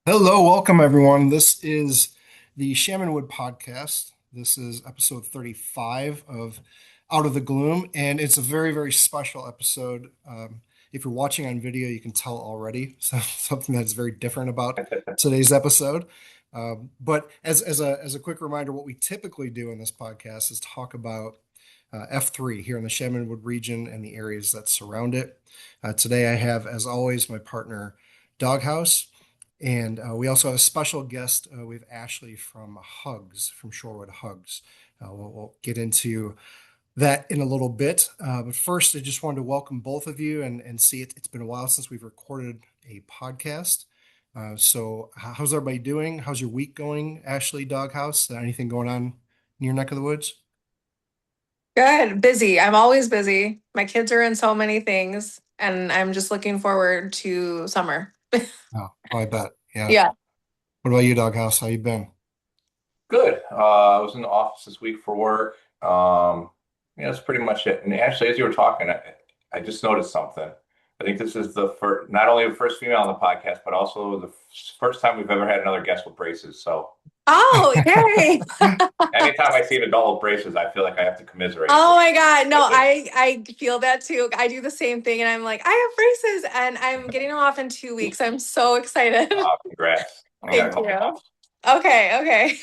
Hello, welcome everyone. This is the Shamanwood podcast. This is episode 35 of Out of the Gloom, and it's a very, very special episode. If you're watching on video, you can tell already so, something that's very different about today's episode. But as a quick reminder, what we typically do in this podcast is talk about F3 here in the Shamanwood region and the areas that surround it. Today, I have, as always, my partner Doghouse. And we also have a special guest. We have Ashley from HUGS, from Shorewood H.U.G.S. We'll get into that in a little bit. But first, I just wanted to welcome both of you and see it. It's been a while since we've recorded a podcast. How's everybody doing? How's your week going, Ashley Doghouse? Anything going on in your neck of the woods? Good, busy. I'm always busy. My kids are in so many things, and I'm just looking forward to summer. Oh, I bet. Yeah. Yeah. What about you, Doghouse? How you been? Good. I was in the office this week for work. Yeah, that's pretty much it. And actually, as you were talking, I just noticed something. I think this is the first, not only the first female on the podcast, but also the first time we've ever had another guest with braces. So Oh, yay. anytime I see an adult with braces, I feel like I have to commiserate. Oh my God. No, That's it. I feel that too. I do the same thing, and I'm like, I have braces, and I'm getting them off in 2 weeks. I'm so excited. Congrats. I got a Thank couple you. months. Okay, okay.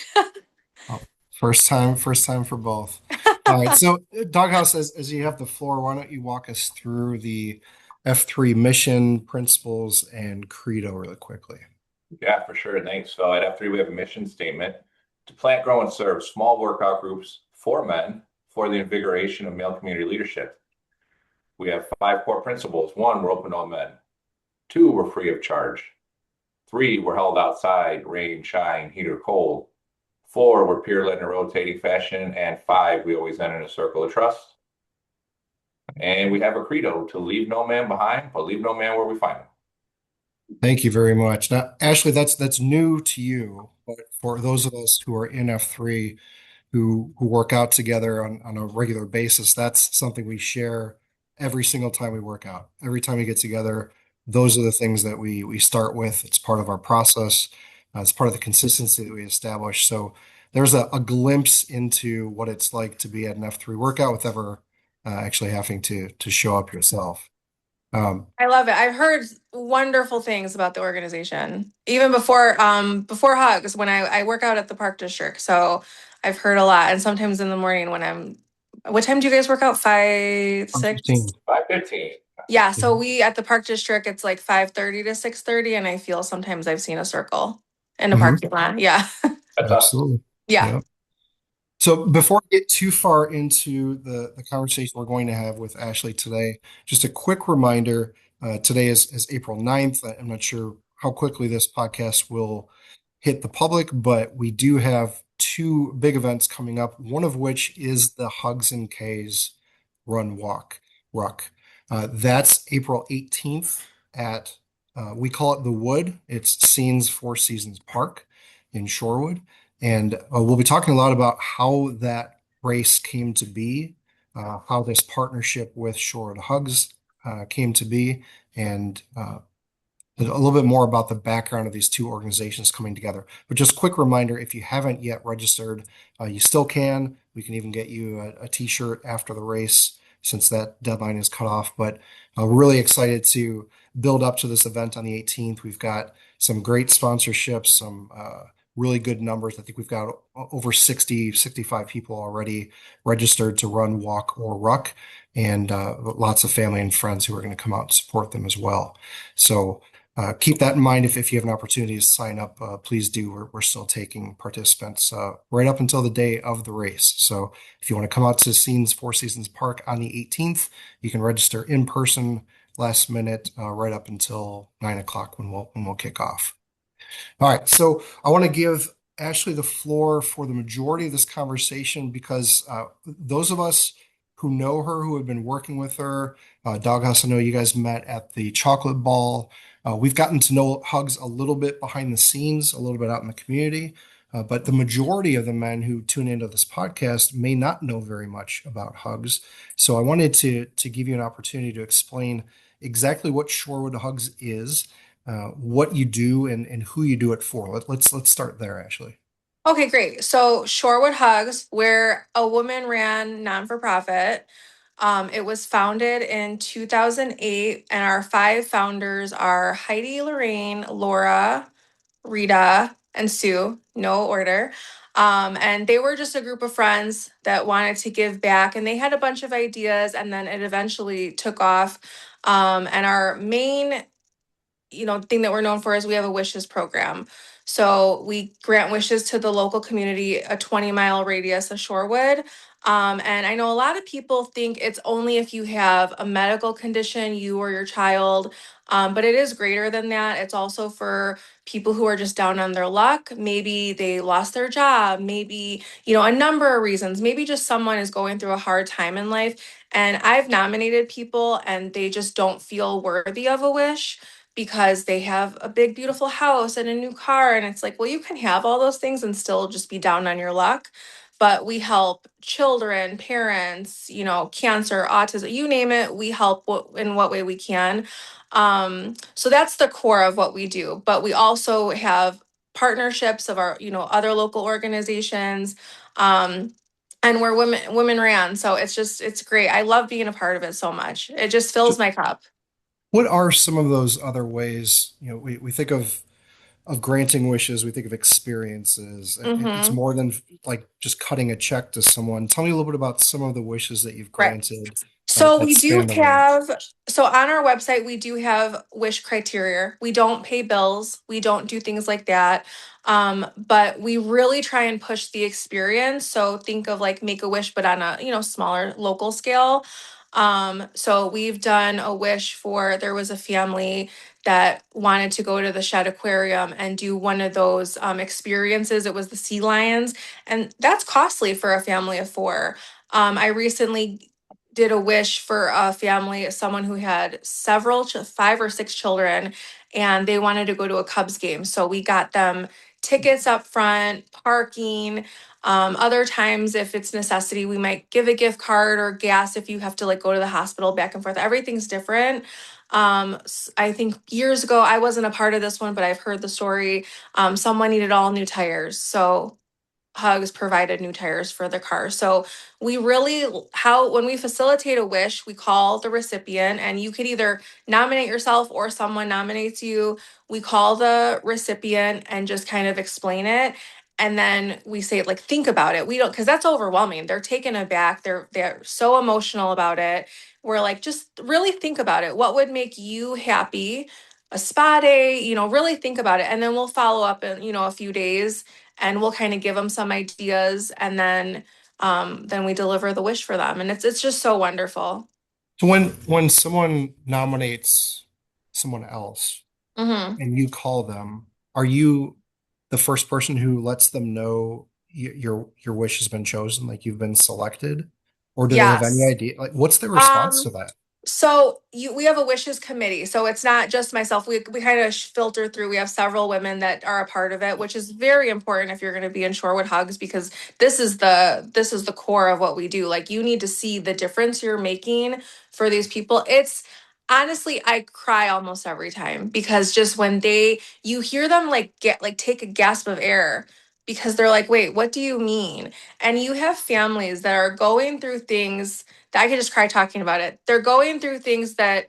Oh, first time for both. All right. So, Doghouse, as you have the floor, why don't you walk us through the F3 mission, principles, and credo really quickly? Yeah, for sure. Thanks. So at F3, we have a mission statement to plant, grow, and serve small workout groups for men for the invigoration of male community leadership. We have five core principles. One, we're open to all men. Two, we're free of charge. Three, we're held outside, rain, shine, heat, or cold. Four, we're peer-led in a rotating fashion. And five, we always end in a circle of trust. And we have a credo to leave no man behind, but leave no man where we find him. Thank you very much. Now, Ashley, that's new to you, but for those of us who are in F3 who work out together on a regular basis, that's something we share every single time we work out. Every time we get together, those are the things that we start with. It's part of our process. It's part of the consistency that we establish. So there's a glimpse into what it's like to be at an F3 workout with ever actually having to show up yourself. Um, I love it. I've heard wonderful things about the organization, even before Hugs, when I work out at the Park District. So I've heard a lot. And sometimes in the morning when I'm what time do you guys work out? Five, six? 15. 5:15. Yeah. So we at the Park District, it's like 5:30 to 6:30. And I feel sometimes I've seen a circle in the Mhm. parking lot. Yeah. That's us. Absolutely. Yeah. Yeah. So before we get too far into the conversation we're going to have with Ashley today, just a quick reminder, today is April 9th. I'm not sure how quickly this podcast will hit the public, but we do have two big events coming up, one of which is the Hugs and K's Run Walk Ruck. That's April 18th at, we call it the Wood. It's Scenes Four Seasons Park in Shorewood. And we'll be talking a lot about how that race came to be, how this partnership with Shorewood Hugs came to be, and a little bit more about the background of these two organizations coming together. But just quick reminder, if you haven't yet registered, you still can. We can even get you a t-shirt after the race since that deadline is cut off. But we're really excited to build up to this event on the 18th. We've got some great sponsorships, some really good numbers. I think we've got over 60, 65 people already registered to run, walk, or ruck, and lots of family and friends who are going to come out and support them as well. So keep that in mind if you have an opportunity to sign up, please do. We're still taking participants right up until the day of the race. So if you want to come out to Scenes Four Seasons Park on the 18th, you can register in person last minute right up until 9 o'clock when we'll kick off. All right, so I want to give Ashley the floor for the majority of this conversation because those of us who know her, who have been working with her, Doghouse, I know you guys met at the chocolate ball. We've gotten to know Hugs a little bit behind the scenes, a little bit out in the community, but the majority of the men who tune into this podcast may not know very much about Hugs. So I wanted to give you an opportunity to explain exactly what Shorewood Hugs is, what you do and who you do it for. Let's start there, Ashley. Okay, great. So Shorewood Hugs, we're a woman-ran non-for-profit. It was founded in 2008, and our five founders are Heidi, Lorraine, Laura, Rita, and Sue, no order. And they were just a group of friends that wanted to give back, and they had a bunch of ideas, and then it eventually took off. And our main thing that we're known for is we have a wishes program. So we grant wishes to the local community, a 20-mile radius of Shorewood. And I know a lot of people think it's only if you have a medical condition, you or your child, but it is greater than that. It's also for people who are just down on their luck. Maybe they lost their job, maybe, a number of reasons. Maybe just someone is going through a hard time in life. And I've nominated people and they just don't feel worthy of a wish because they have a big, beautiful house and a new car. And it's like, well, you can have all those things and still just be down on your luck. But we help children, parents, cancer, autism, you name it, we help in what way we can. So that's the core of what we do. But we also have partnerships of our, other local organizations. And we're women ran. So it's great. I love being a part of it so much. It just fills my cup. What are some of those other ways? We think of granting wishes, we think of experiences. It's Mm-hmm. more than like just cutting a check to someone. Tell me a little bit about some of the wishes that you've Right. granted So that we do span the range. have, so on our website, we do have wish criteria. We don't pay bills. We don't do things like that. But we really try and push the experience. So think of like make a wish, but on a, smaller local scale. So we've done a wish for, there was a family that wanted to go to the Shed Aquarium and do one of those experiences. It was the sea lions, and that's costly for a family of four. I recently did a wish for a family, someone who had several, 5 or 6 children, and they wanted to go to a Cubs game. So we got them tickets up front, parking. Other times, if it's necessity, we might give a gift card or gas if you have to like go to the hospital back and forth. Everything's different. I think years ago, I wasn't a part of this one, but I've heard the story. Someone needed all new tires. So Hugs provided new tires for the car. So we really how when we facilitate a wish, we call the recipient and you could either nominate yourself or someone nominates you. We call the recipient and just kind of explain it. And then we say like think about it. We don't because that's overwhelming. They're taken aback. They're so emotional about it. We're like, just really think about it. What would make you happy? A spa day, really think about it. And then we'll follow up in, a few days and we'll kind of give them some ideas and then we deliver the wish for them and it's just so wonderful. So when someone nominates someone else Hmm. and you call them, are you the first person who lets them know your wish has been chosen, like you've been selected, or do they have any Yes. idea? Like, what's their response to um that? So we have a wishes committee. So it's not just myself. We kind of filter through. We have several women that are a part of it, which is very important if you're going to be in Shorewood Hugs because this is the core of what we do. Like you need to see the difference you're making for these people. It's honestly I cry almost every time because just when you hear them like get like take a gasp of air because they're like, "Wait, what do you mean?" And you have families that are going through things that I could just cry talking about it. They're going through things that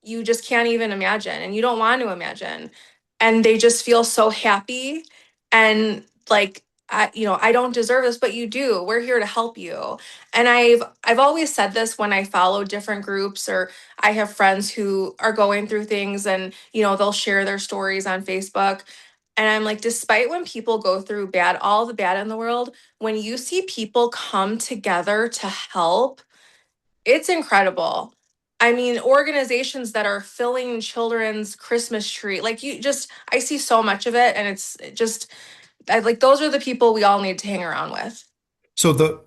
you just can't even imagine and you don't want to imagine. And they just feel so happy and like I don't deserve this, but you do. We're here to help you. And I've always said this when I follow different groups or I have friends who are going through things and they'll share their stories on Facebook. And I'm like, despite when people go through all the bad in the world, when you see people come together to help, it's incredible. I mean, organizations that are filling children's Christmas tree, like I see so much of it, and I like those are the people we all need to hang around with. So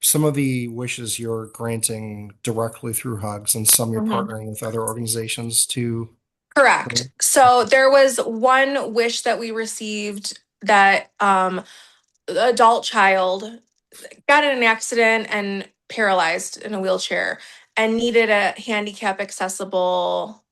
some of the wishes you're granting directly through Hugs, and some you're Mhm. partnering with other organizations to. Correct. So there was one wish that we received that the adult child got in an accident and paralyzed in a wheelchair and needed a handicap accessible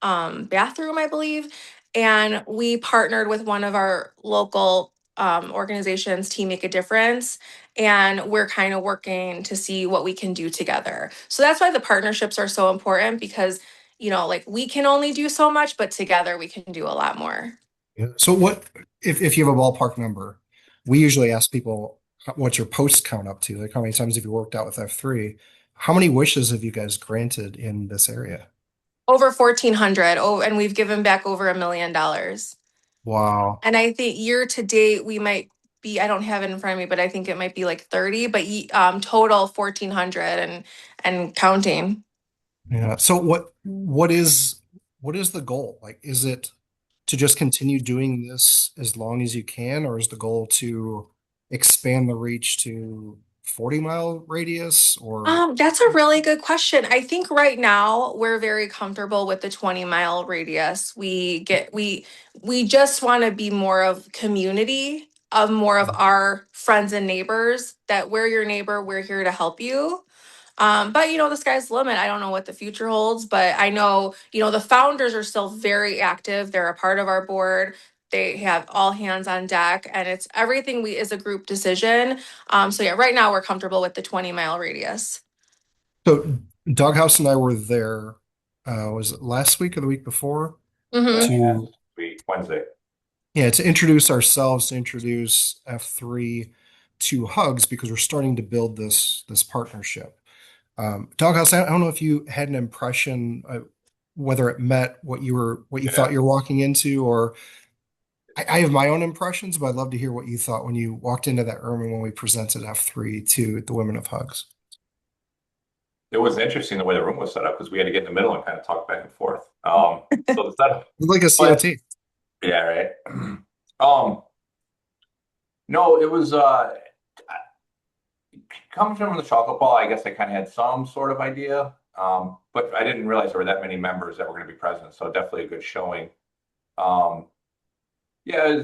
bathroom, I believe. And we partnered with one of our local organizations, Team Make a Difference. And we're kind of working to see what we can do together. So that's why the partnerships are so important because, like we can only do so much, but together we can do a lot more. Yeah. So what if you have a ballpark number? We usually ask people what's your post count up to? Like how many times have you worked out with F3? How many wishes have you guys granted in this area? Over 1,400. Oh, and we've given back over $1 million. Wow. And I think year to date, we might be, I don't have it in front of me, but I think it might be like 30, but total 1,400 and counting. Yeah. So what is the goal? Like, is it to just continue doing this as long as you can, or is the goal to expand the reach to 40-mile radius or That's a really good question. I think right now we're very comfortable with the 20-mile radius. We just want to be more of community, of more of our friends and neighbors, that we're your neighbor, we're here to help you. But the sky's the limit. I don't know what the future holds, but I know, the founders are still very active. They're a part of our board. They have all hands on deck, and it's everything we is a group decision. So yeah, right now we're comfortable with the 20-mile radius. so Doghouse and I were there, was it last week or the week before? Hmm. Last To week, Wednesday. Yeah, to introduce ourselves, to introduce F3 to Hugs because we're starting to build this partnership. Doghouse, I don't know if you had an impression whether it met what you thought Yeah. you were walking into, or I have my own impressions, but I'd love to hear what you thought when you walked into that room and when we presented F3 to the women of Hugs. It was interesting the way the room was set up because we had to get in the middle and kind of talk back and forth. So the setup, Like a but COT. yeah, right. Um, no, it was coming from the chocolate ball. I guess I kind of had some sort of idea, but I didn't realize there were that many members that were going to be present. So definitely a good showing. Um, yeah,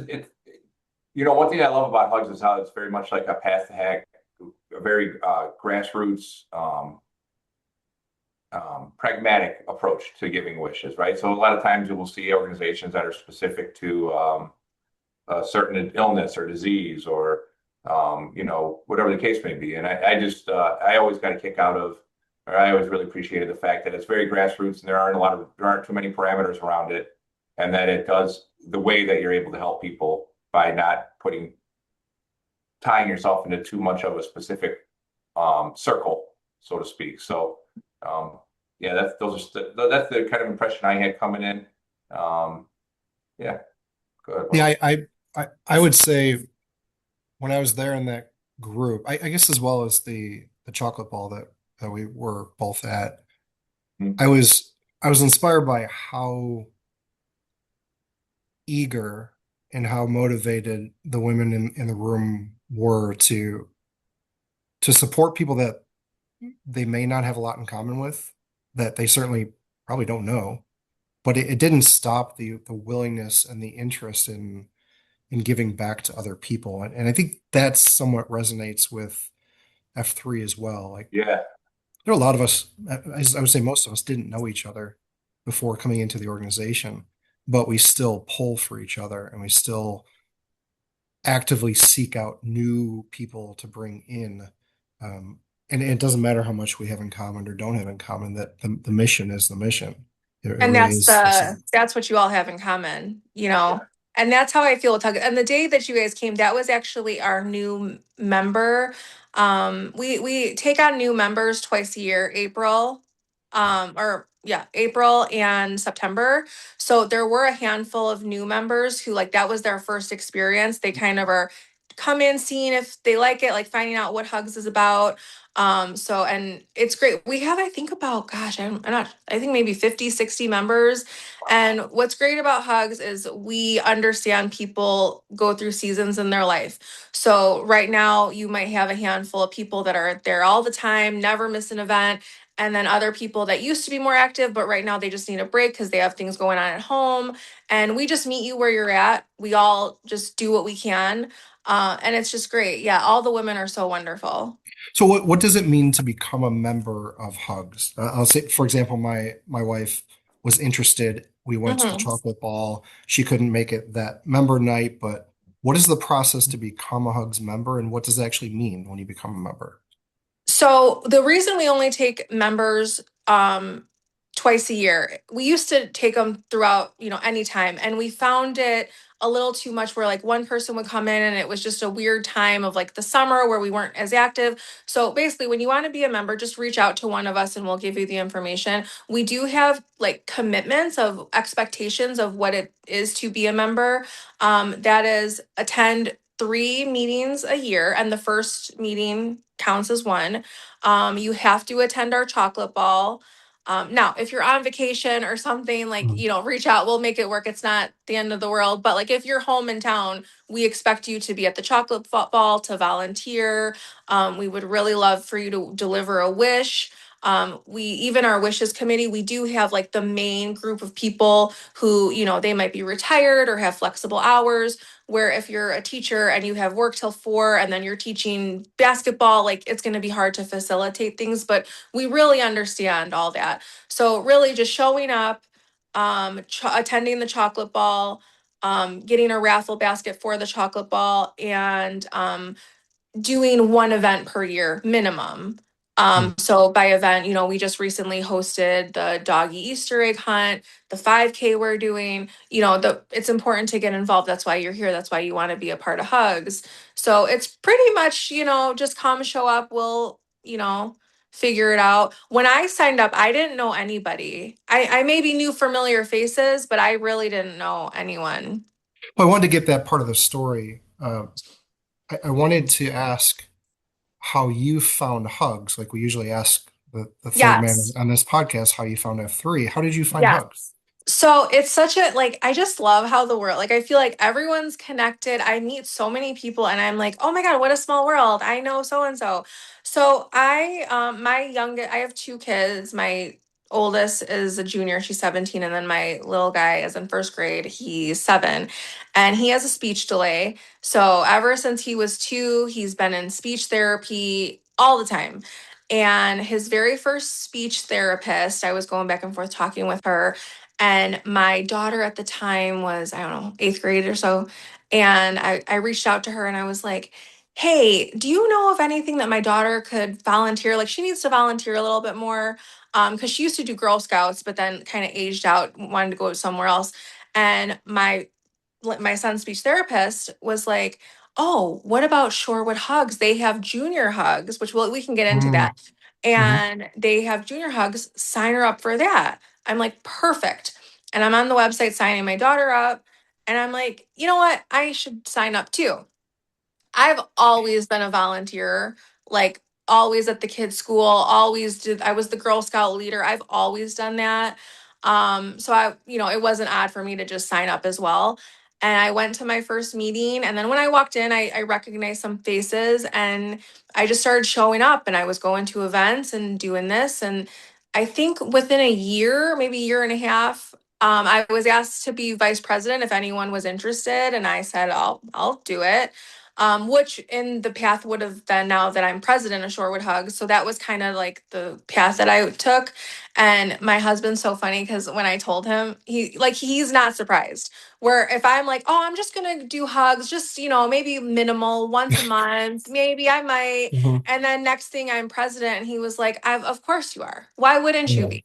one thing I love about Hugs is how it's very much like a path to hack, a very grassroots, pragmatic approach to giving wishes, right? So a lot of times you will see organizations that are specific to a certain illness or disease or whatever the case may be. And I always got a kick out of, or I always really appreciated the fact that it's very grassroots and there aren't too many parameters around it, and that it does the way that you're able to help people by not tying yourself into too much of a specific circle, so to speak. So yeah, that's the kind of impression I had coming in. Um, yeah, good. Yeah, I would say when I was there in that group, I guess as well as the chocolate ball that we were both at, Mhm. I was I was inspired by how eager and how motivated the women in the room were to support people that they may not have a lot in common with, that they certainly probably don't know, but it didn't stop the willingness and the interest in giving back to other people. And I think that somewhat resonates with F3 as well. Like Yeah, there are a lot of us, I would say most of us didn't know each other before coming into the organization, but we still pull for each other and we still actively seek out new people to bring in. Um, and it doesn't matter how much we have in common or don't have in common, that the mission is the mission. It And really that's is the same. that's what you all have in common, yeah, And that's how I feel with Tug. And the day that you guys came, that was actually our new member. We take on new members twice a year, April, or yeah, April and September. So there were a handful of new members who like that was their first experience. They kind of are come in seeing if they like it, like finding out what Hugs is about. So and it's great. We have, I think about, gosh, I'm not, I think maybe 50, 60 members. And what's great about Hugs is we understand people go through seasons in their life. So right now you might have a handful of people that are there all the time, never miss an event. And then other people that used to be more active, but right now they just need a break because they have things going on at home. And we just meet you where you're at. We all just do what we can. And it's just great. Yeah, all the women are so wonderful. So what does it mean to become a member of Hugs? I'll say, for example, my wife was interested We went to the Mhm. chocolate ball. She couldn't make it that member night, but what is the process to become a HUGS member, and what does it actually mean when you become a member? So the reason we only take members twice a year, we used to take them throughout, anytime, and we found it a little too much where like one person would come in and it was just a weird time of like the summer where we weren't as active. So basically, when you want to be a member, just reach out to one of us and we'll give you the information. We do have like commitments of expectations of what it is to be a member. That is attend 3 meetings a year, and the first meeting counts as one. You have to attend our chocolate ball. Now, if you're on vacation or something, like, Mhm. reach out, we'll make it work. It's not the end of the world. But like if you're home in town, we expect you to be at the chocolate ball to volunteer. We would really love for you to deliver a wish. We even our wishes committee, we do have like the main group of people who, they might be retired or have flexible hours. Where if you're a teacher and you have work till 4 and then you're teaching basketball, like it's going to be hard to facilitate things. But we really understand all that. So really just showing up, attending the chocolate ball, getting a raffle basket for the chocolate ball, and doing one event per year minimum. Mhm. So by event, we just recently hosted the doggy Easter egg hunt, the 5K we're doing, it's important to get involved. That's why you're here. That's why you want to be a part of Hugs. So it's pretty much, just come show up. We'll, figure it out. When I signed up, I didn't know anybody. I maybe knew familiar faces, but I really didn't know anyone. Well, I wanted to get that part of the story. I wanted to ask how you found HUGS. Like we usually ask the third man Yes. on this podcast how you found F3. How did you find Yes. HUGS? So it's such a like I just love how the world like I feel like everyone's connected. I meet so many people and I'm like, "Oh my God, what a small world. I know so and so." So I have 2 kids. My oldest is a junior, she's 17, and then my little guy is in first grade. He's 7 and he has a speech delay. So ever since he was 2, he's been in speech therapy all the time. And his very first speech therapist, I was going back and forth talking with her, and my daughter at the time was, I don't know, 8th grade or so. And I reached out to her and I was like, hey, do you know of anything that my daughter could volunteer? Like, she needs to volunteer a little bit more. Because she used to do Girl Scouts, but then kind of aged out, wanted to go somewhere else. And my son's speech therapist was like, "Oh, what about Shorewood Hugs? They have junior hugs, which we can get into Mm-hmm. that. And they have junior hugs. Sign her up for that." I'm like, "Perfect." And I'm on the website signing my daughter up. And I'm like, you know what? I should sign up too. I've always been a volunteer, like always at the kids' school, always did. I was the Girl Scout leader. I've always done that. So it wasn't odd for me to just sign up as well. And I went to my first meeting. And then when I walked in, I recognized some faces and I just started showing up and I was going to events and doing this. And I think within a year, maybe a year and a half, I was asked to be vice president if anyone was interested. And I said, I'll do it, which in the path would have been now that I'm president of Shorewood Hugs. So that was kind of like the path that I took. And my husband's so funny because when I told him, he's not surprised. Where if I'm like, oh, I'm just gonna do hugs, just maybe minimal once a month, maybe I might. Mm-hmm. And then next thing I'm president, and he was like, of course you are. Why wouldn't you Yeah. be?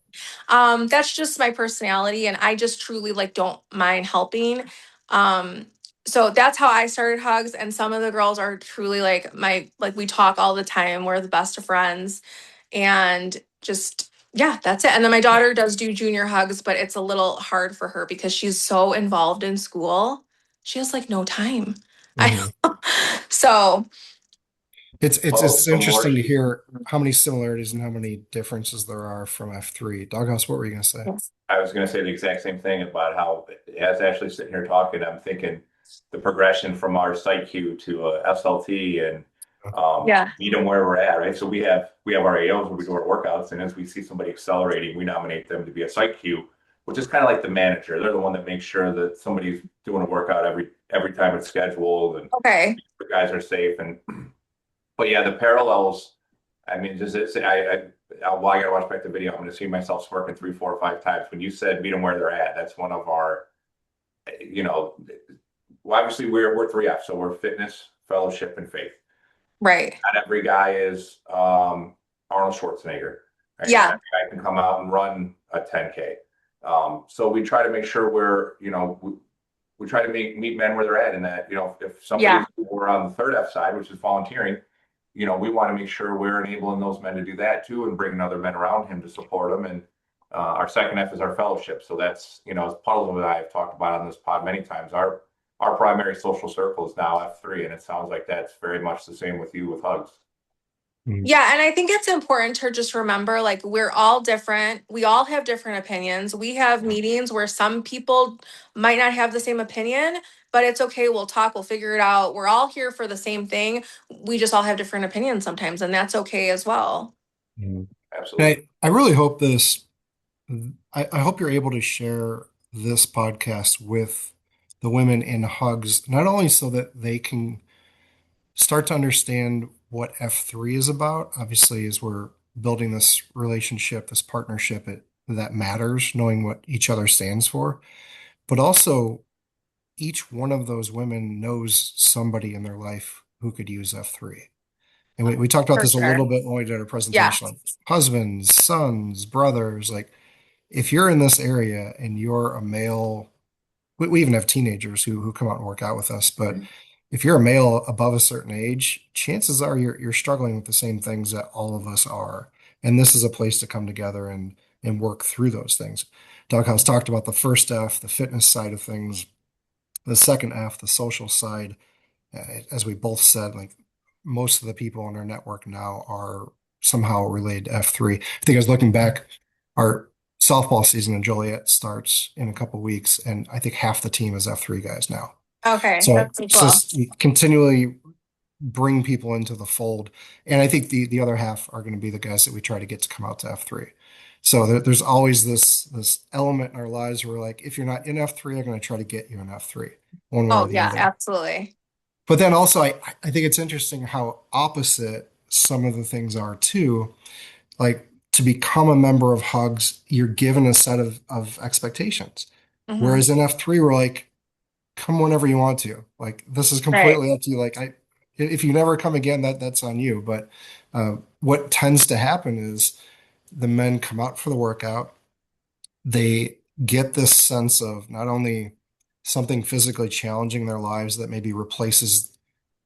That's just my personality, and I just truly like don't mind helping. Um, so that's how I started Hugs. And some of the girls are truly like we talk all the time. We're the best of friends. And just, yeah, that's it. And then my daughter does do junior Hugs, but it's a little hard for her because she's so involved in school. She has like no time. I Mm-hmm. so It's The more interesting to she hear how many similarities and how many differences there are from F3. Doghouse, what were you gonna say? yes. I was going to say the exact same thing about how, as Ashley sitting here talking, I'm thinking the progression from our site queue to SLT and Yeah. meet them where we're at, right? So we have our AOs where we do our workouts, and as we see somebody accelerating, we nominate them to be a site queue, which is kind of like the manager. They're the one that makes sure that somebody's doing a workout every time it's scheduled, and Okay. the guys are safe. And but yeah, the parallels. I mean, just I while I gotta watch back the video, I'm gonna see myself smirking 3, 4, 5 times. When you said meet them where they're at, that's one of our, you know, well, obviously we're 3F, so we're fitness, fellowship, and faith. Right. Not every guy is Arnold Schwarzenegger, right? Not Yeah. every guy can come out and run a 10K. So we try to make sure we try to meet men where they're at, and that if Yeah. somebody's we're on the third F side, which is volunteering, we want to make sure we're enabling those men to do that too, and bringing other men around him to support them. And our second F is our fellowship. So that's as Puddle and I have talked about on this pod many times. Our primary social circle is now F3, and it sounds like that's very much the same with you with Hugs. Mhm. Yeah, and I think it's important to just remember like we're all different. We all have different opinions. We have meetings where some people might not have the same opinion, but it's okay. We'll talk, we'll figure it out. We're all here for the same thing. We just all have different opinions sometimes, and that's okay as well. Mhm. And Absolutely. I really hope I hope you're able to share this podcast with the women in Hugs, not only so that they can start to understand what F3 is about, obviously, as we're building this relationship, this partnership, that matters, knowing what each other stands for, but also each one of those women knows somebody in their life who could use F3. And we talked about For this a little sure. bit when we did our Yeah. presentation, like husbands, sons, brothers, like if you're in this area and you're a male, we even have teenagers who come out and work out with us, but Mhm. if you're a male above a certain age, chances are you're struggling with the same things that all of us are. And this is a place to come together and work through those things. Doghouse talked about the first F, the fitness side of things, the second F, the social side. As we both said, like most of the people in our network now are somehow related to F3. I think I was looking back, our softball season in Joliet starts in a couple weeks, and I think half the team is F3 guys now. Okay, So that's so it's cool. just we continually bring people into the fold. And I think the other half are going to be the guys that we try to get to come out to F3. So there's always this element in our lives where like, if you're not in F3, I'm going to try to get you in F3, one way or Oh, the yeah, other. absolutely. But then also, I think it's interesting how opposite some of the things are too. Like to become a member of Hugs, you're given a set of expectations. Hmm. Whereas in F3, we're like, come whenever you want to. Like this is Right. completely up to you. If you never come again, that's on you. But what tends to happen is the men come out for the workout. They get this sense of not only something physically challenging in their lives that maybe replaces,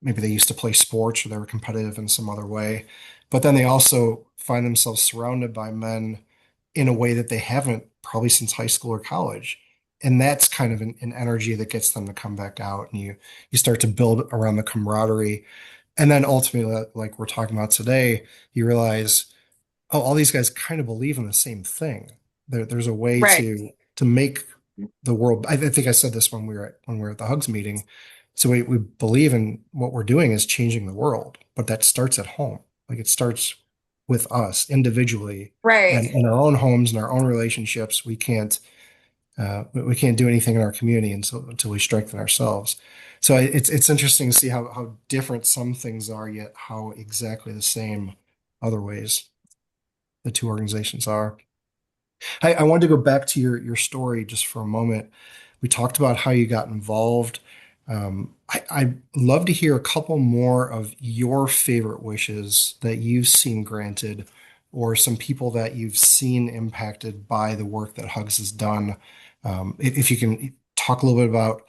maybe they used to play sports or they were competitive in some other way, but then they also find themselves surrounded by men in a way that they haven't probably since high school or college. And that's kind of an energy that gets them to come back out, and you start to build around the camaraderie. And then ultimately, like we're talking about today, you realize, oh, all these guys kind of believe in the same thing. There's a way Right. to make the world. I think I said this when we were at the Hugs meeting. So we believe in what we're doing is changing the world, but that starts at home. Like it starts with us individually and Right. in our own homes and our own relationships. We can't do anything in our community until we strengthen ourselves. So it's interesting to see how different some things are, yet how exactly the same other ways the two organizations are. I wanted to go back to your story just for a moment. We talked about how you got involved. I'd love to hear a couple more of your favorite wishes that you've seen granted, or some people that you've seen impacted by the work that Hugs has done. If you can talk a little bit about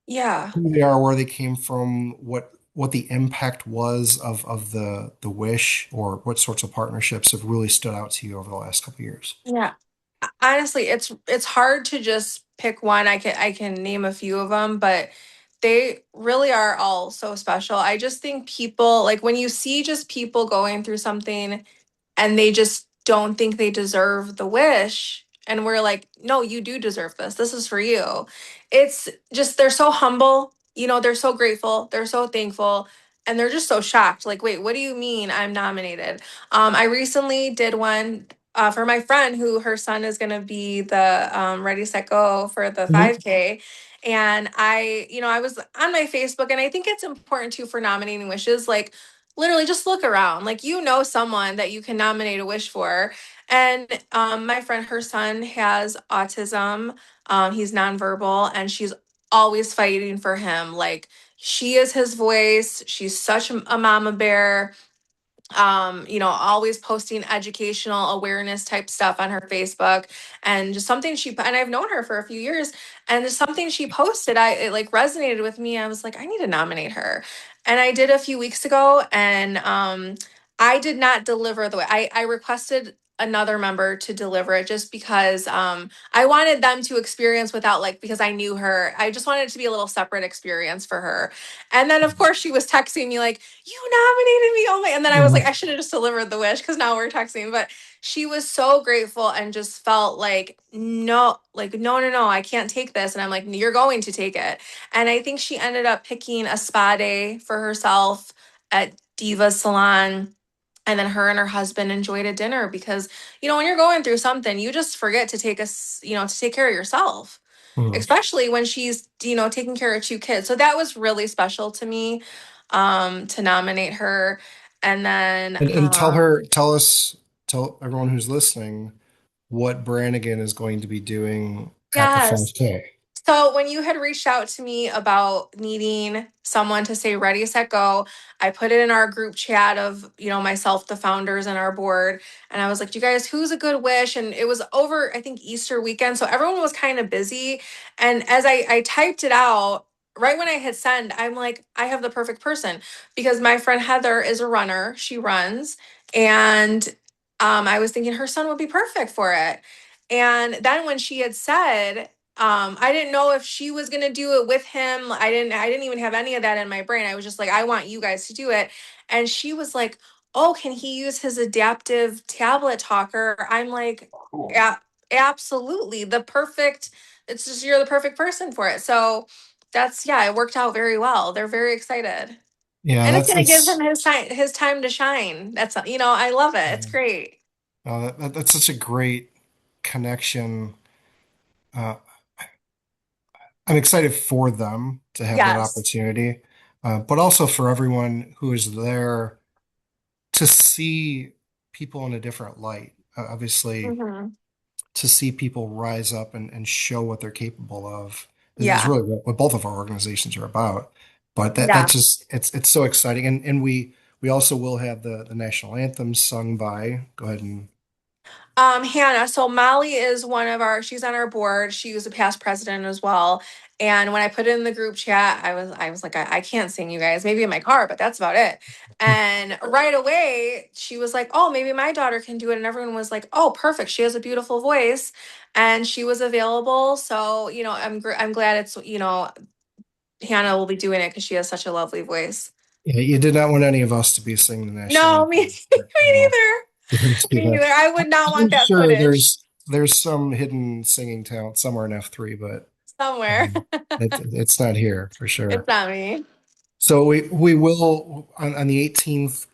Yeah. who they are, where they came from, what the impact was of the wish, or what sorts of partnerships have really stood out to you over the last couple of years. Yeah. Honestly, it's hard to just pick one. I can name a few of them, but they really are all so special. I just think people like when you see just people going through something and they just don't think they deserve the wish. And we're like, no, you do deserve this. This is for you. It's just, they're so humble. They're so grateful. They're so thankful. And they're just so shocked. Like, wait, what do you mean I'm nominated? I recently did one for my friend who her son is going to be the Ready, Set, Go for the Mhm. 5K. And I was on my Facebook, and I think it's important too for nominating wishes. Like, literally just look around. Like, you know, someone that you can nominate a wish for. And my friend, her son has autism. He's nonverbal, and she's always fighting for him. Like, she is his voice. She's such a mama bear. You know, always posting educational awareness type stuff on her Facebook, and just something and I've known her for a few years, and just something she posted, it like resonated with me. I was like, I need to nominate her. And I did a few weeks ago, and I did not deliver the way I requested another member to deliver it, just because I wanted them to experience without, like, because I knew her. I just wanted it to be a little separate experience for her. And then of course she was texting me like, you nominated me. Oh my. And then I was like, I should have just delivered the wish, because now we're texting. But she was so grateful and just felt like, no, like, no, no, no, I can't take this. And I'm like, you're going to take it. And I think she ended up picking a spa day for herself at Diva's salon. And then her and her husband enjoyed a dinner, because, you know, when you're going through something, you just forget to you know, to take care of yourself, Mhm. especially when she's, you know, taking care of two kids. So that was really special to me, to nominate her. And then And tell everyone who's listening what Brannigan is going to be doing at the yes. 5K. So when you had reached out to me about needing someone to say ready, set, go, I put it in our group chat of, you know, myself, the founders, and our board. And I was like, you guys, who's a good wish? And it was over, I think, Easter weekend. So everyone was kind of busy. And as I typed it out, right when I hit send, I'm like, I have the perfect person, because my friend Heather is a runner. She runs. And I was thinking her son would be perfect for it. And then when she had said, I didn't know if she was gonna do it with him. I didn't even have any of that in my brain. I was just like, I want you guys to do it. And she was like, oh, can he use his adaptive tablet talker? I'm like, Cool. yeah, absolutely. It's just, you're the perfect person for it. So that's, yeah, it worked out very well. They're very excited. Yeah, And it's that's gonna give it's him his time to shine. That's, you know, I love it. It's great. that's such a great connection. Uh, I'm excited for them to have that Yes. opportunity, but also for everyone who is there to see people in a different light. Obviously, Hmm. to see people rise up and show what they're capable of is Yeah. really what both of our organizations are about. But Yeah. that's just it's so exciting, and we also will have the national anthem sung by. Go ahead and Hannah. So Molly is she's on our board. She was a past president as well. And when I put it in the group chat, I was like, I can't sing, you guys. Maybe in my car, but that's about it. And right away, she was like, oh, maybe my daughter can do it. And everyone was like, oh, perfect. She has a beautiful voice. And she was available. So, you know, I'm glad it's, you know, Hannah will be doing it, because she has such a lovely voice. yeah, you did not want any of us to be singing the national No, me, anthem. me No, neither. we didn't do Me that. neither. I would not I'm want that sure footage there's some hidden singing talent somewhere in F3, but somewhere. um, it's not here for It's sure. not me. So we will on the 18th.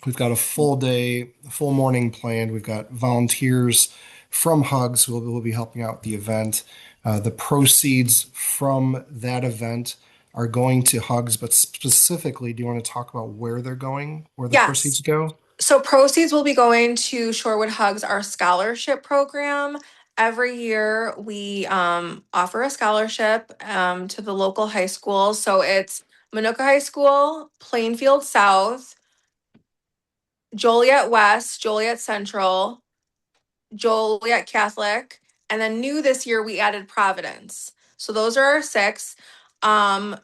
We've got a full day, a full morning planned. We've got volunteers from HUGS who will be helping out with the event. The proceeds from that event are going to HUGS, but specifically, do you want to talk about where they're going, where the Yes. proceeds go? So proceeds will be going to Shorewood Hugs, our scholarship program. Every year we offer a scholarship to the local high schools. So it's Manuka High School, Plainfield South, Joliet West, Joliet Central, Joliet Catholic, and then new this year we added Providence. So those are our six. And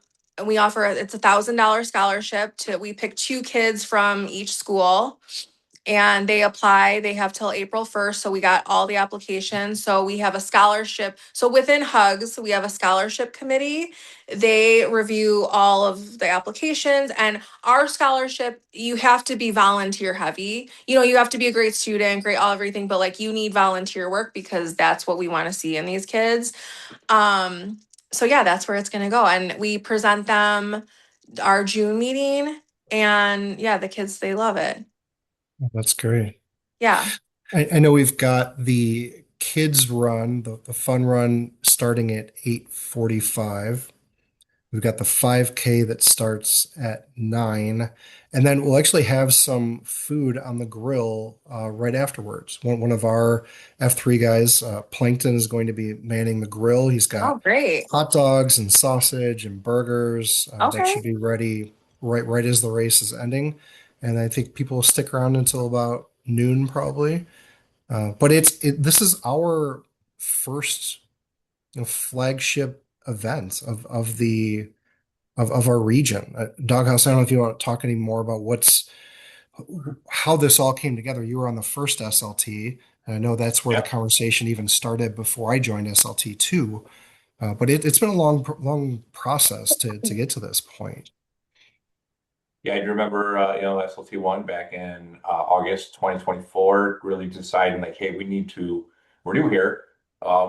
we offer it's $1,000 scholarship to we pick two kids from each school, and they apply. They have till April 1st. So we got all the applications. So we have a scholarship. So within HUGS, we have a scholarship committee. They review all of the applications, and our scholarship, you have to be volunteer heavy. You know, you have to be a great student, great all everything, but like you need volunteer work, because that's what we want to see in these kids. Um, so yeah, that's where it's gonna go. And we present them our June meeting, and yeah, the kids, they love it. That's great. Yeah. I know we've got the kids run, the fun run starting at 8:45. We've got the 5K that starts at 9. And then we'll actually have some food on the grill right afterwards. One of our F3 guys, Plankton, is going to be manning the grill. He's Oh, got great. hot dogs and sausage and burgers that Okay. should be ready right as the race is ending. And I think people will stick around until about noon probably. But this is our first flagship event of our region. Doghouse, I don't know if you want to talk any more about how this all came together. You were on the first SLT, and I know that's where the Yep. conversation even started before I joined SLT too. But it's been a long process to get to this point. Yeah, I do remember, SLT1 back in August 2024, really deciding like, hey, we're new here.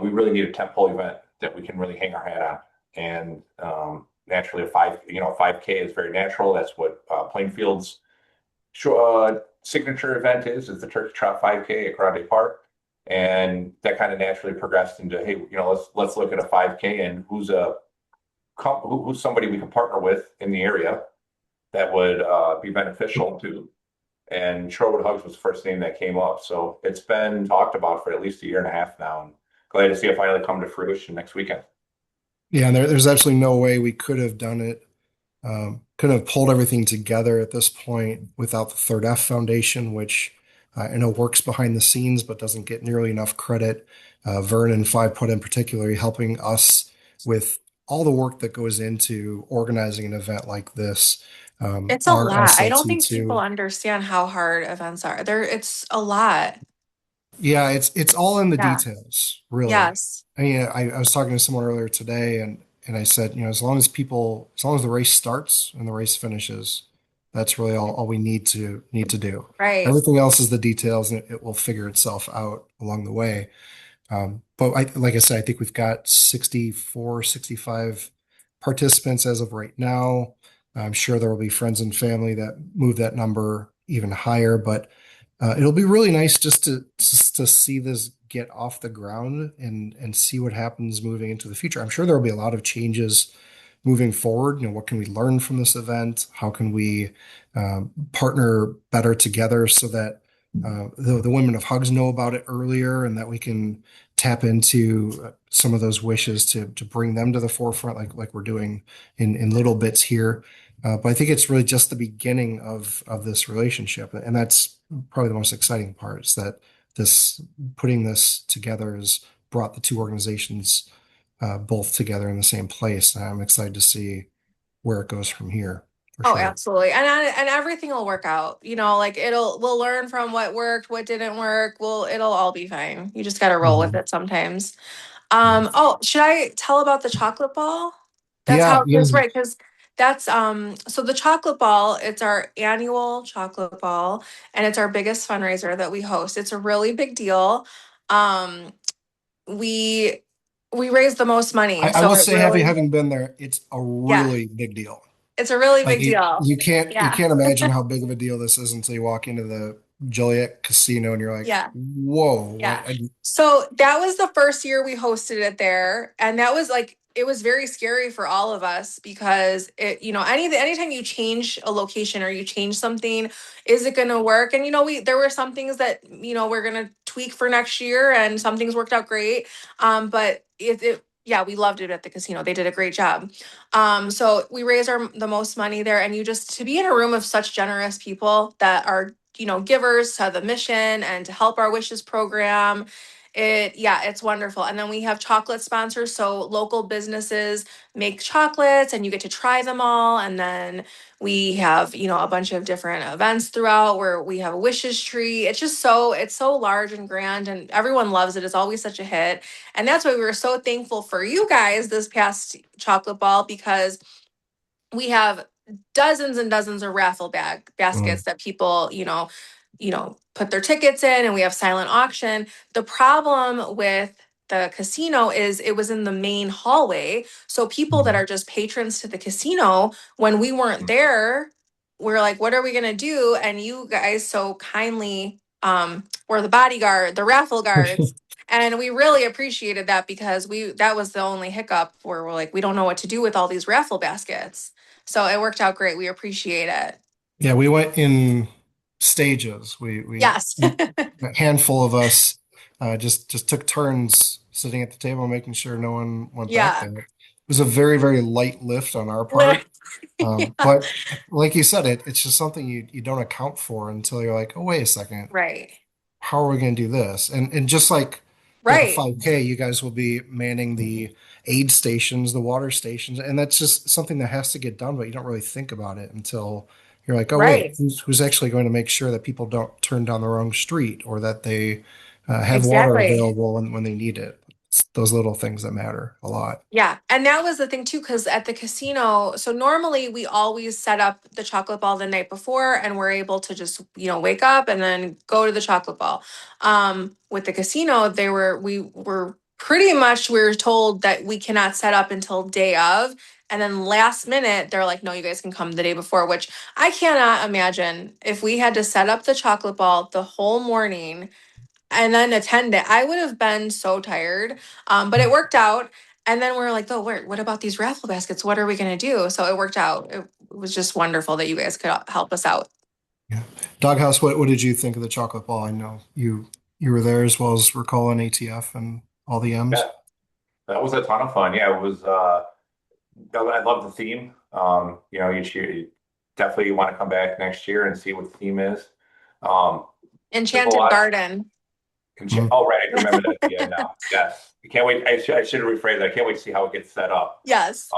We really need a tentpole event that we can really hang our hat on. And naturally, 5K is very natural. That's what Plainfield's signature event is the Turkey Trot 5K at Grande Park. And that kind of naturally progressed into, hey, let's look at a 5K and who's somebody we can partner with in the area that would be beneficial to. And Shorewood H.U.G.S was the first name that came up. So it's been talked about for at least a year and a half now. And glad to see it finally come to fruition next weekend. Yeah, and there's absolutely no way we could have done it. Couldn't have pulled everything together at this point without the Third F Foundation, which I know works behind the scenes but doesn't get nearly enough credit. Vern and Five Put in particular helping us with all the work that goes into organizing an event like this. It's a Our lot. I don't think people SLT2. understand how hard events are. It's a lot. Yeah, it's all in the Yeah. details, really. Yes. I mean, I was talking to someone earlier today, and I said, as long as the race starts and the race finishes, that's really all we need to do. Right. Everything else is the details, and it will figure itself out along the way. Like I said, I think we've got 64, 65 participants as of right now. I'm sure there will be friends and family that move that number even higher, but it'll be really nice just to see this get off the ground and see what happens moving into the future. I'm sure there will be a lot of changes moving forward. What can we learn from this event? How can we partner better together so that the women of Hugs know about it earlier and that we can tap into some of those wishes to bring them to the forefront, like we're doing in little bits here. But I think it's really just the beginning of this relationship, and that's probably the most exciting part is that this putting this together has brought the two organizations both together in the same place. And I'm excited to see where it goes from here for Oh, sure. absolutely. And everything will work out. Like we'll learn from what worked, what didn't work. It'll all be fine. You just got to roll with Mhm. it sometimes. Yeah, Oh, should I tell about the chocolate ball? That's yeah, how, yeah. because right, because that's so the chocolate ball, it's our annual chocolate ball, and it's our biggest fundraiser that we host. It's a really big deal. Um, we we raise the most money, I so will it say, really, having been there, it's a yeah, really big deal. it's a really Like big deal. you Yeah. can't imagine how big of a deal this is until you walk into the Joliet Casino and you're like, Yeah. whoa, what? Yeah. So that was the first year we hosted it there. And that was like, it was very scary for all of us because anytime you change a location or you change something, is it going to work? And, there were some things that, we're going to tweak for next year and some things worked out great. But yeah, we loved it at the casino. They did a great job. So we raised the most money there. And to be in a room of such generous people that are givers to the mission and to help our wishes program. It's wonderful. And then we have chocolate sponsors. So local businesses make chocolates and you get to try them all. And then we have, a bunch of different events throughout where we have a wishes tree. It's so large and grand and everyone loves it. It's always such a hit. And that's why we were so thankful for you guys this past chocolate ball because we have dozens and dozens of raffle Mm, baskets that people, put their tickets in and we have silent auction. The problem with the casino is it was in the main hallway. So people that mm. are just patrons to the casino, when we weren't there, we're like, what are we gonna do? And you guys so kindly were the bodyguard, the raffle guards, And we really appreciated that because that was the only hiccup where we're like, we don't know what to do with all these raffle baskets. So it worked out great. We appreciate it. Yeah, we went in stages. We Yes. a handful of us just took turns sitting at the table, making sure no one went back Yeah. there. It was a very, very light lift on our part. Yeah. But like you said, it's just something you don't account for until you're like, oh, wait a second, Right. how are we going to do this? And just like the Right. 5K, you guys will be manning the aid stations, the water stations, and that's just something that has to get done, but you don't really think about it until you're like, oh wait, Right. who's actually going to make sure that people don't turn down the wrong street or that they have water Exactly. available when they need it. It's those little things that matter a lot. Yeah. And that was the thing too, because at the casino, so normally we always set up the chocolate ball the night before and we're able to just, wake up and then go to the chocolate ball. With the casino, we were pretty much, we were told that we cannot set up until day of. And then last minute, they're like, no, you guys can come the day before, which I cannot imagine if we had to set up the chocolate ball the whole morning and then attend it. I would have been so tired. But it worked out. And then we are like, oh, what about these raffle baskets? What are we going to do? So it worked out. It was just wonderful that you guys could help us out. Yeah. Doghouse, what did you think of the chocolate ball? I know you were there as well as recalling ATF and all the M's. Yeah, that was a ton of fun. Yeah, it was. I love the theme. Each year, definitely want to come back next year and see what the theme is. Um, there's a Enchanted lot. Garden. Mhm. Oh, right. I can remember that. Yeah, now. Yes. I can't wait. I should have rephrased that. I can't wait to see how it gets set up. Yes.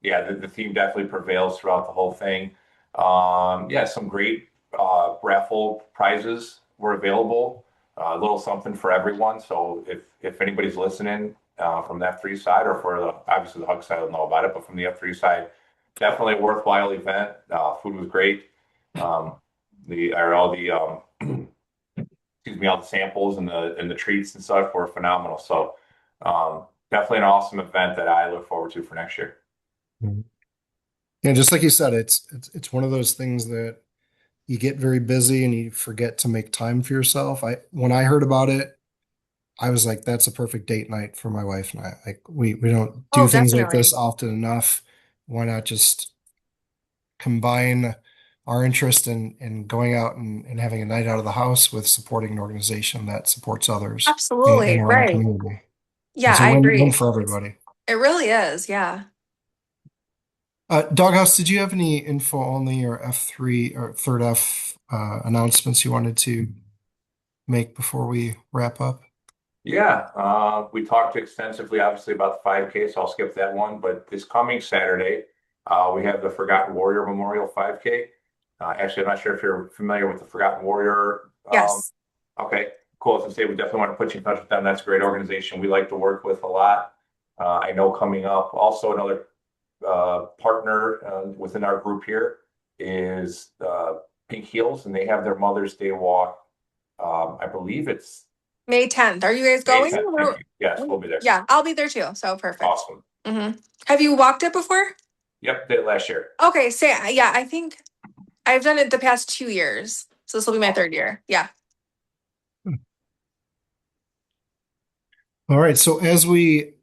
Yeah, the theme definitely prevails throughout the whole thing. Yeah, some great raffle prizes were available. A little something for everyone. So if anybody's listening from the F3 side or for obviously the HUG side, will know about it, but from the F3 side, definitely a worthwhile event. Food was great. Um, all the excuse me, all the samples and the treats and stuff were phenomenal. So definitely an awesome event that I look forward to for next year. Mhm. Yeah, just like you said, it's one of those things that you get very busy and you forget to make time for yourself. When I heard about it, I was like, that's a perfect date night for my wife and I. Like we don't do Oh, things like this definitely. often enough. Why not just combine our interest in going out and having a night out of the house with supporting an organization that supports others in Absolutely. our own Right. community. Yeah, It's a I win-win agree. for everybody. It really is. Yeah. Doghouse, did you have any info only or F3 or third F announcements you wanted to make before we wrap up? Yeah, we talked extensively, obviously, about the 5K, so I'll skip that one. But this coming Saturday, we have the Forgotten Warrior Memorial 5K. Actually, I'm not sure if you're familiar with the Forgotten Warrior. Yes. Okay, cool. As I say, we definitely want to put you in touch with them. That's a great organization we like to work with a lot. I know coming up, also another partner within our group here is Pink Heels, and they have their Mother's Day walk. I believe it's May 10th. Are you guys May going? 10th. Thank you. Yes, we'll be there. Yeah, I'll be there too. So perfect. Awesome. Have you walked it before? Yep, did it last year. Okay, yeah, I think I've done it the past 2 years. So this will be my Awesome. third year. Yeah. All right. So as we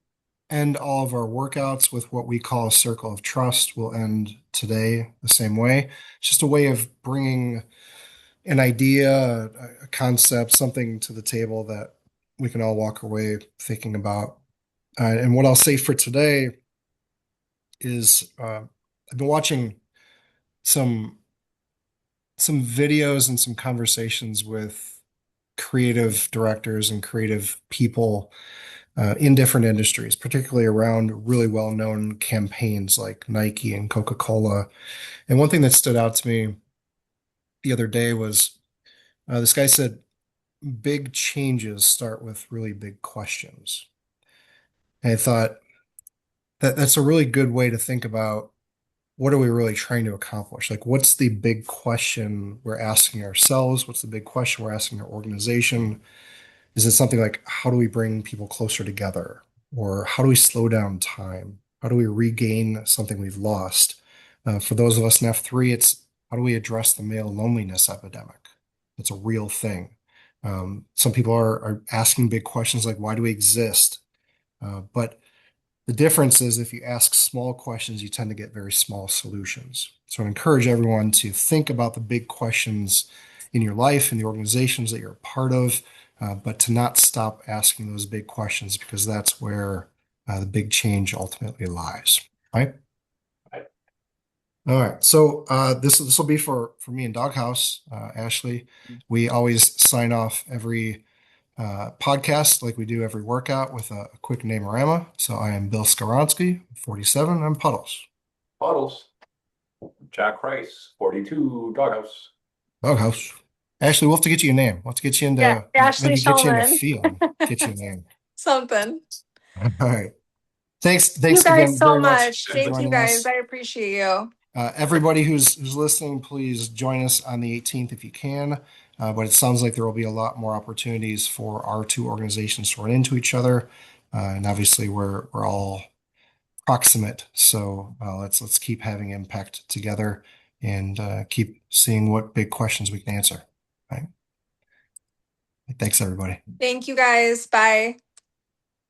end all of our workouts with what we call a circle of trust, we'll end today the same way. It's just a way of bringing an idea, a concept, something to the table that we can all walk away thinking about. And what I'll say for today is I've been watching some some videos and some conversations with creative directors and creative people in different industries, particularly around really well-known campaigns like Nike and Coca-Cola. And one thing that stood out to me the other day was this guy said, big changes start with really big questions. And I thought that's a really good way to think about what are we really trying to accomplish? Like, what's the big question we're asking ourselves? What's the big question we're asking our organization? Is it something like, how do we bring people closer together? Or how do we slow down time? How do we regain something we've lost? For those of us in F3, it's how do we address the male loneliness epidemic? It's a real thing. Some people are asking big questions like, why do we exist? But the difference is if you ask small questions, you tend to get very small solutions. So I encourage everyone to think about the big questions in your life and the organizations that you're a part of, but to not stop asking those big questions because that's where the big change ultimately lies. Right? Right. All right. So this will be for me and Doghouse, Ashley. We always sign off every podcast like we do every workout with a quick name-orama. So I am Bill Skaronsky, 47. I'm Puddles. Puddles. Jack Rice, 42, Doghouse. Doghouse. Ashley, we'll have to get you a name. We'll have to get you Yeah, into Ashley maybe get you into Shulman. feeling. Get you a name. Something. All right. Thanks. You Thanks guys again so very much much. for Thank you joining guys. us. I appreciate you. Everybody who's listening, please join us on the 18th if you can. But it sounds like there will be a lot more opportunities for our two organizations to run into each other. And obviously we're all proximate. So let's keep having impact together and keep seeing what big questions we can answer. Right. Thanks, everybody. Thank you guys. Bye.